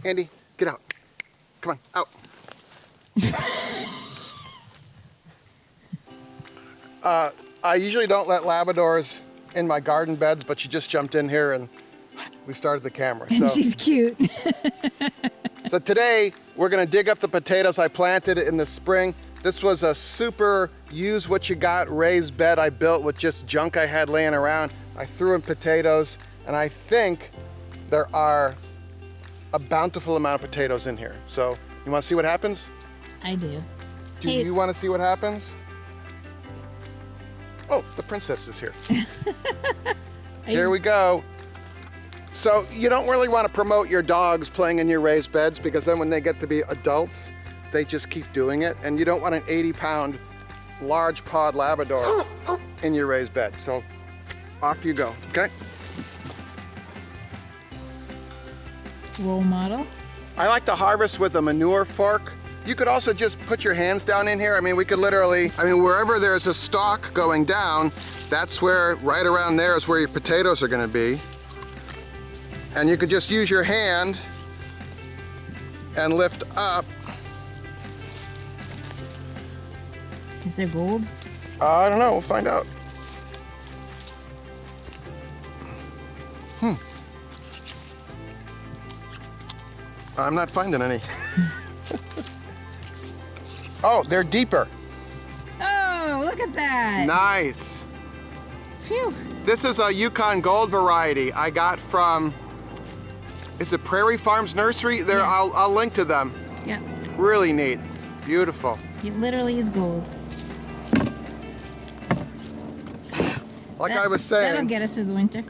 Andy, get out. Come on, out. I usually don't let Labradors in my garden beds, but she just jumped in here and we started the camera. So, she's cute. so today we're gonna dig up the potatoes I planted in the spring. This was a super use what you got raised bed I built with just junk I had laying around. I threw in potatoes and I think there are a bountiful amount of potatoes in here. So you wanna see what happens? I do. Do you wanna see what happens? Oh, the princess is here. Here we go. So you don't really want to promote your dogs playing in your raised beds because then when they get to be adults, they just keep doing it. And you don't want an 80-pound large pawed Labrador in your raised bed. So off you go, okay? Role model. I like to harvest with a manure fork. You could also just put your hands down in here. I mean, we could literally, wherever there's a stalk going down, that's where, right around there is where your potatoes are gonna be. And you could just use your hand and lift up. Is there gold? I don't know, we'll find out. I'm not finding any. Oh, they're deeper. Oh, look at that. Nice. Phew. This is a Yukon Gold variety I got from, is it Prairie Farms Nursery? There, Yeah. I'll link to them. Yep. Really neat, beautiful. It literally is gold. Like I was saying. That'll get us through the winter.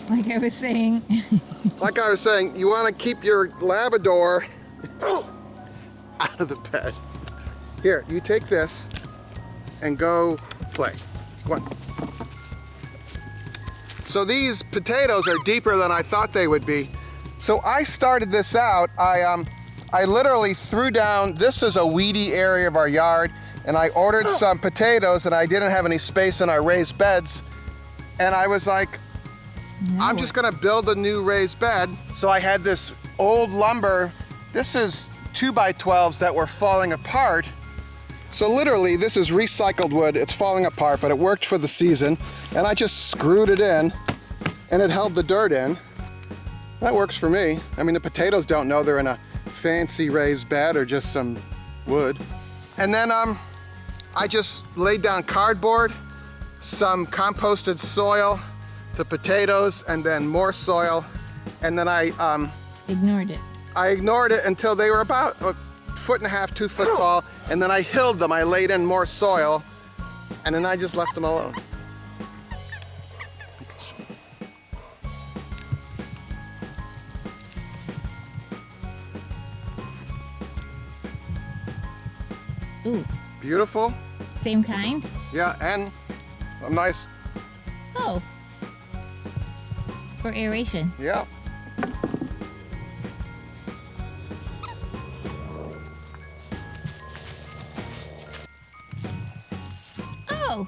Like I was saying. Like I was saying, you want to keep your Labrador out of the bed. Here, you take this and go play. Go on. So these potatoes are deeper than I thought they would be. So I started this out, I literally threw down, this is a weedy area of our yard, and I ordered some potatoes and I didn't have any space in our raised beds. And I was like, I'm just gonna build a new raised bed. So I had this old lumber, this is 2x12s that were falling apart. So literally, this is recycled wood. It's falling apart, but it worked for the season. And I just screwed it in, and it held the dirt in. That works for me. I mean, the potatoes don't know they're in a fancy raised bed or just some wood. And then I just laid down cardboard, some composted soil, the potatoes, and then more soil. And then I Ignored it. I ignored it until they were about a 1.5 feet, 2 foot tall, and then I hilled them. I laid in more soil, and then I just left them alone. Ooh, Beautiful. same kind? Yeah, and a nice, Oh. For aeration. yeah. Oh.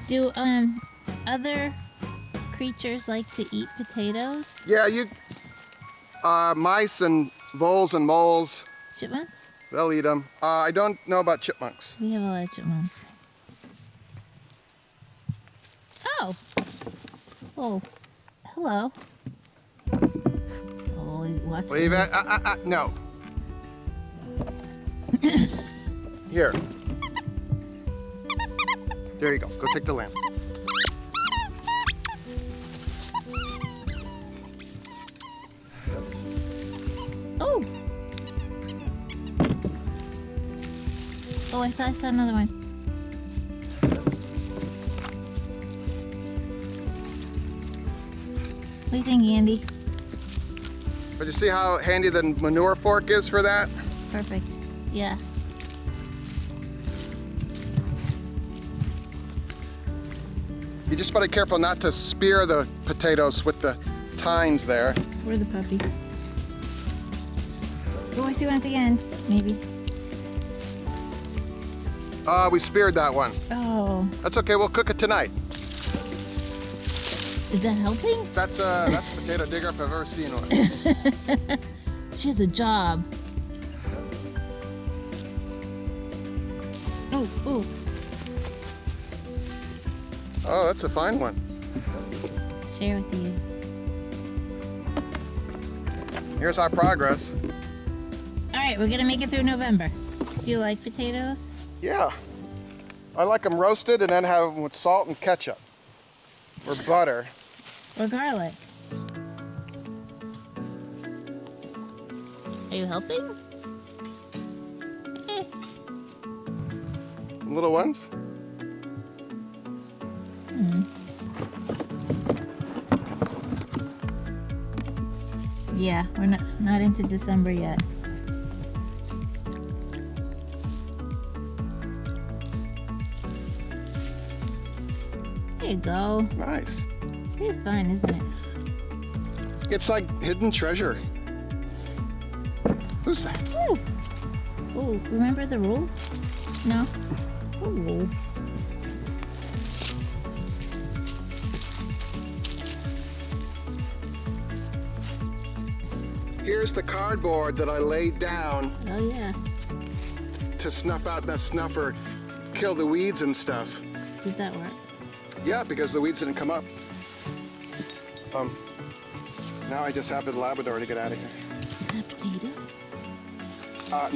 Do other creatures like to eat potatoes? Yeah, mice and voles and moles, Chipmunks? they'll eat them. I don't know about chipmunks. We have a lot of chipmunks. Oh. Oh. Hello. Oh, watch Leave this. it, no. Here. There you go, go take the lamp. Oh. Oh, I thought I saw another one. What do you think, Andy? But you see how handy the manure fork is for that? Perfect. Yeah. You just gotta be careful not to spear the potatoes with the tines there. Where are the puppies? Oh, I see one at the end. Maybe. We speared that one. Oh, That's okay, we'll cook it tonight. is that helping? That's a potato digger if I've ever seen one. She has a job. Oh, oh. Oh, that's a fine one. Share with you. Here's our progress. All right, we're gonna make it through November. Do you like potatoes? Yeah. I like them roasted and then have them with salt and ketchup. Or butter. Or garlic? Are you helping? Eh. Little ones? Yeah, we're not into December yet. There you go. Nice. It's fun, isn't it? It's like hidden treasure. Who's that? Ooh. Ooh, remember the rule? No? Ooh. Here's the cardboard that I laid down Oh yeah. to snuff out that snuffer, kill the weeds and stuff. Did that work? Yeah, because the weeds didn't come up. Now I just have the Labrador to get out of here. Is that potato?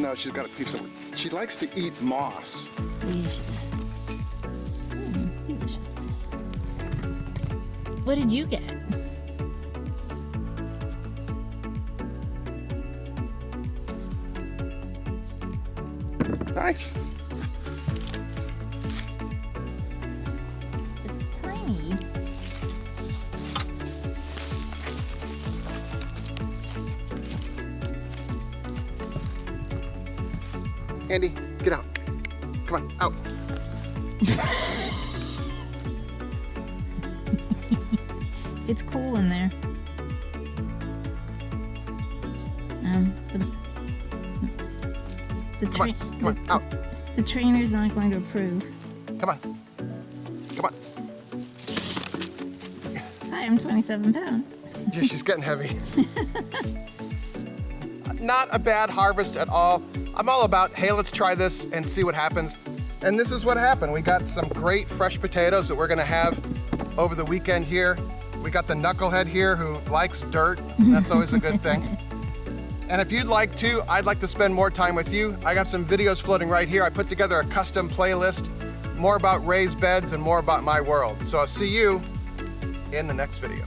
No, she's got a piece of. She likes to eat moss. Oh yeah, she does. Delicious. What did you get? Nice. It's tiny. Andy, get out. Come on, out. It's cool in there. Come on, out. The trainer's not going to approve. Come on. Come on. Hi, I'm 27 pounds. Yeah, she's getting heavy. Not a bad harvest at all. I'm all about, hey, let's try this and see what happens. And this is what happened. We got some great fresh potatoes that we're gonna have over the weekend here. We got the knucklehead here who likes dirt. That's always a good thing. And if you'd like to, I'd like to spend more time with you. I got some videos floating right here. I put together a custom playlist, more about raised beds and more about my world. So I'll see you in the next video.